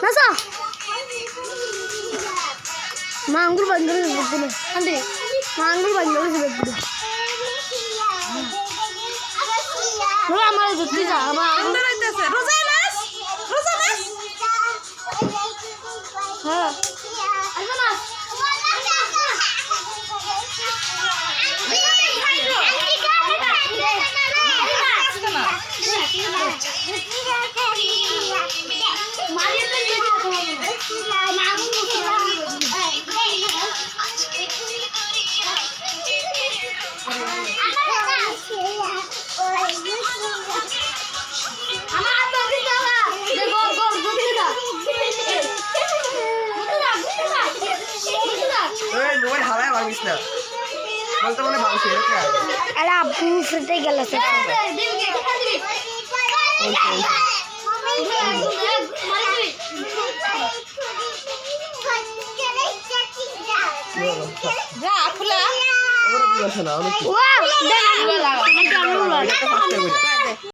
Nasa? Manggul banjir sebab ini. Nanti manggul banjir sebab ini. Mula malah jadi sama. Anda itu sih. Rosanas. Ha. Almanas. Mobile হারায় ভাবিস না বলতে মনে ভাবছি এরকম আরে আব্বু ফেটে গেল স্যার যা ফুলা ওরা দিবস না অনেক ওয়াও